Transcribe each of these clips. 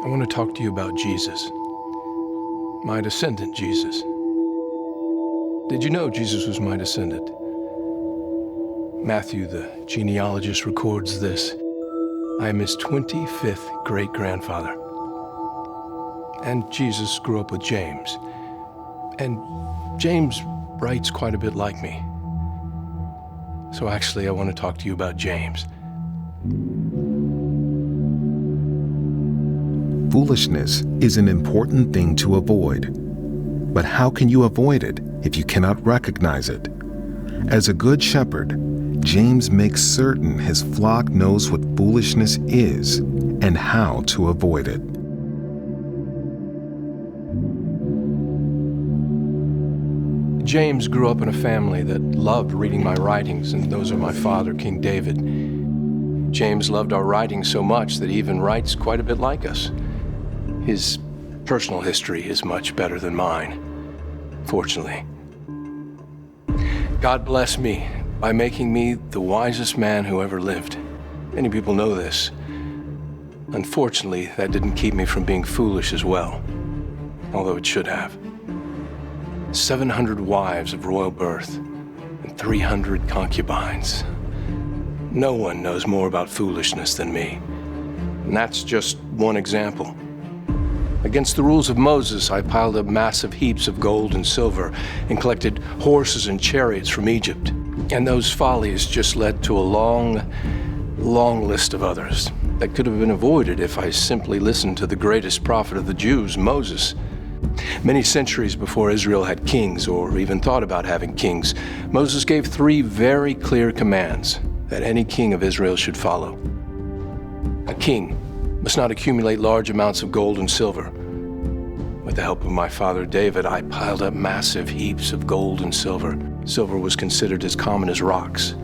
I want to talk to you about Jesus, my descendant Jesus. Did you know Jesus was my descendant? Matthew, the genealogist, records this. I am his 25th great-grandfather. And Jesus grew up with James. And James writes quite a bit like me. So actually, I want to talk to you about James. Foolishness is an important thing to avoid. But how can you avoid it if you cannot recognize it? As a good shepherd, James makes certain his flock knows what foolishness is and how to avoid it. James grew up in a family that loved reading my writings, and those of my father, King David. James loved our writings so much that he even writes quite a bit like us. His personal history is much better than mine, fortunately. God blessed me by making me the wisest man who ever lived. Many people know this. Unfortunately, that didn't keep me from being foolish as well, although it should have. 700 wives of royal birth and 300 concubines. No one knows more about foolishness than me. And that's just one example. Against the rules of Moses, I piled up massive heaps of gold and silver and collected horses and chariots from Egypt. And those follies just led to a long list of others that could have been avoided if I simply listened to the greatest prophet of the Jews, Moses. Many centuries before Israel had kings or even thought about having kings, Moses gave 3 very clear commands that any king of Israel should follow. A king must not accumulate large amounts of gold and silver. With the help of my father David, I piled up massive heaps of gold and silver. Silver was considered as common as rocks.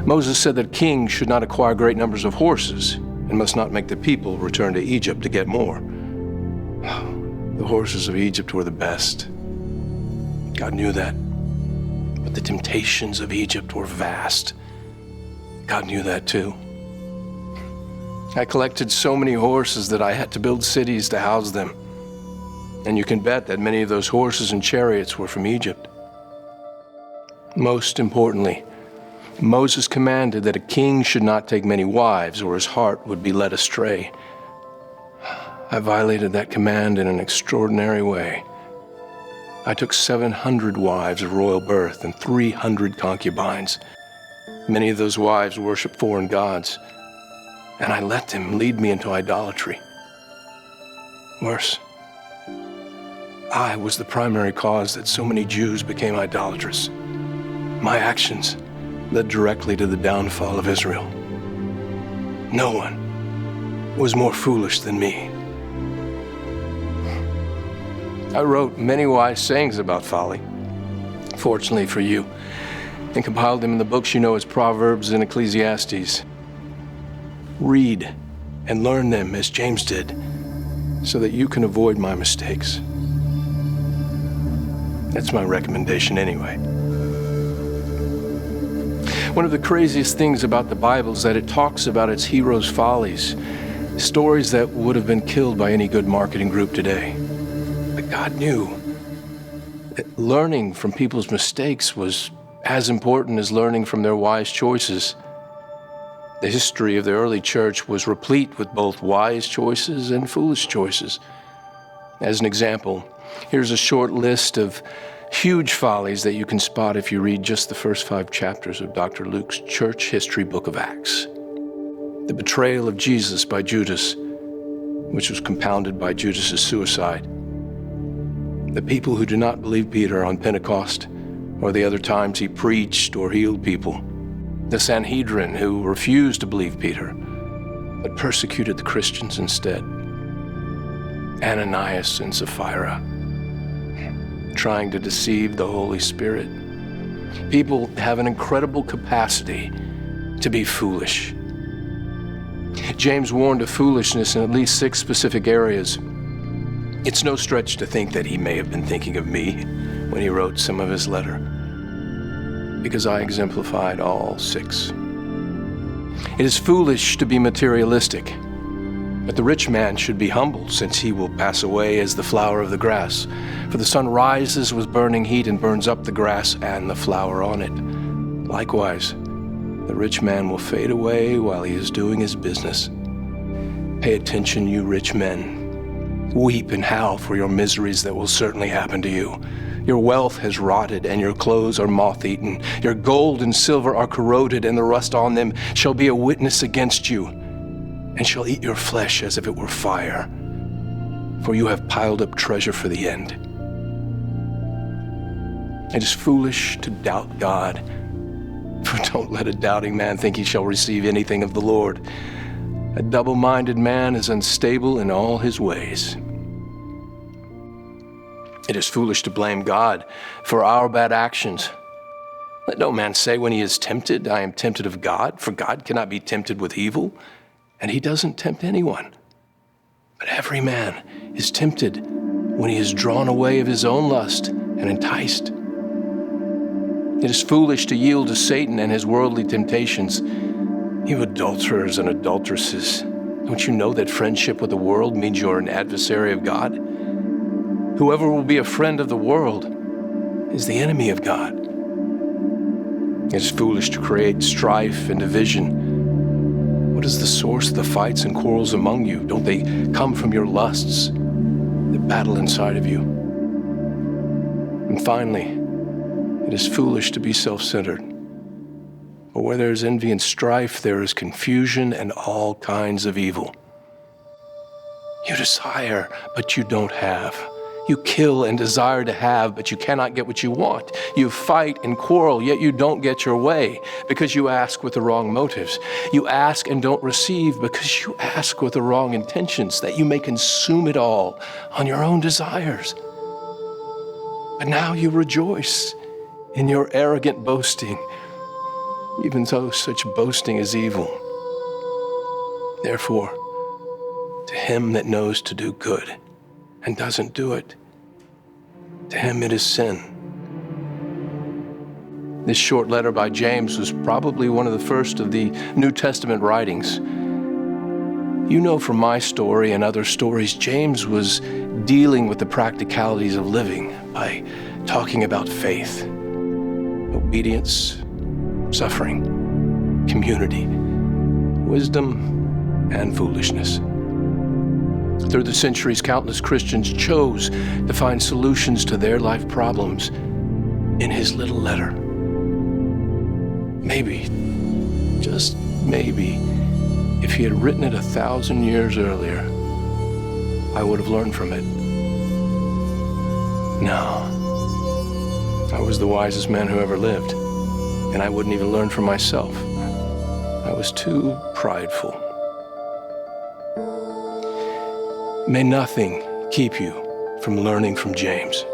Moses said that kings should not acquire great numbers of horses and must not make the people return to Egypt to get more. The horses of Egypt were the best. God knew that. But the temptations of Egypt were vast. God knew that too. I collected so many horses that I had to build cities to house them. And you can bet that many of those horses and chariots were from Egypt. Most importantly, Moses commanded that a king should not take many wives or his heart would be led astray. I violated that command in an extraordinary way. I took 700 wives of royal birth and 300 concubines. Many of those wives worshiped foreign gods, and I let them lead me into idolatry. Worse, I was the primary cause that so many Jews became idolatrous. My actions led directly to the downfall of Israel. No one was more foolish than me. I wrote many wise sayings about folly, fortunately for you, and compiled them in the books you know as Proverbs and Ecclesiastes. Read and learn them as James did, so that you can avoid my mistakes. That's my recommendation anyway. One of the craziest things about the Bible is that it talks about its heroes' follies, stories that would have been killed by any good marketing group today. But God knew that learning from people's mistakes was as important as learning from their wise choices. The history of the early church was replete with both wise choices and foolish choices. As an example, here's a short list of huge follies that you can spot if you read just the first 5 chapters of Dr. Luke's church history book of Acts. The betrayal of Jesus by Judas, which was compounded by Judas's suicide. The people who do not believe Peter on Pentecost or the other times he preached or healed people. The Sanhedrin, who refused to believe Peter, but persecuted the Christians instead. Ananias and Sapphira, trying to deceive the Holy Spirit. People have an incredible capacity to be foolish. James warned of foolishness in at least 6 specific areas. It's no stretch to think that he may have been thinking of me when he wrote some of his letter, because I exemplified all 6. It is foolish to be materialistic. But the rich man should be humble, since he will pass away as the flower of the grass. For the sun rises with burning heat and burns up the grass and the flower on it. Likewise, the rich man will fade away while he is doing his business. Pay attention, you rich men. Weep and howl for your miseries that will certainly happen to you. Your wealth has rotted, and your clothes are moth-eaten. Your gold and silver are corroded, and the rust on them shall be a witness against you, and shall eat your flesh as if it were fire. For you have piled up treasure for the end. It is foolish to doubt God, for don't let a doubting man think he shall receive anything of the Lord. A double-minded man is unstable in all his ways. It is foolish to blame God for our bad actions. Let no man say when he is tempted, I am tempted of God, for God cannot be tempted with evil, and he doesn't tempt anyone. But every man is tempted when he is drawn away of his own lust and enticed. It is foolish to yield to Satan and his worldly temptations. You adulterers and adulteresses, don't you know that friendship with the world means you're an adversary of God? Whoever will be a friend of the world is the enemy of God. It is foolish to create strife and division. What is the source of the fights and quarrels among you? Don't they come from your lusts that battle inside of you? And finally, it is foolish to be self-centered. For where there is envy and strife, there is confusion and all kinds of evil. You desire, but you don't have. You kill and desire to have, but you cannot get what you want. You fight and quarrel, yet you don't get your way, because you ask with the wrong motives. You ask and don't receive, because you ask with the wrong intentions, that you may consume it all on your own desires. But now you rejoice in your arrogant boasting, even though such boasting is evil. Therefore, to him that knows to do good and doesn't do it, to him it is sin. This short letter by James was probably one of the first of the New Testament writings. You know from my story and other stories, James was dealing with the practicalities of living by talking about faith, obedience, suffering, community, wisdom, and foolishness. Through the centuries, countless Christians chose to find solutions to their life problems in his little letter. Maybe, just maybe, if he had written it 1,000 years earlier, I would have learned from it. No, I was the wisest man who ever lived, and I wouldn't even learn from myself. I was too prideful. May nothing keep you from learning from James.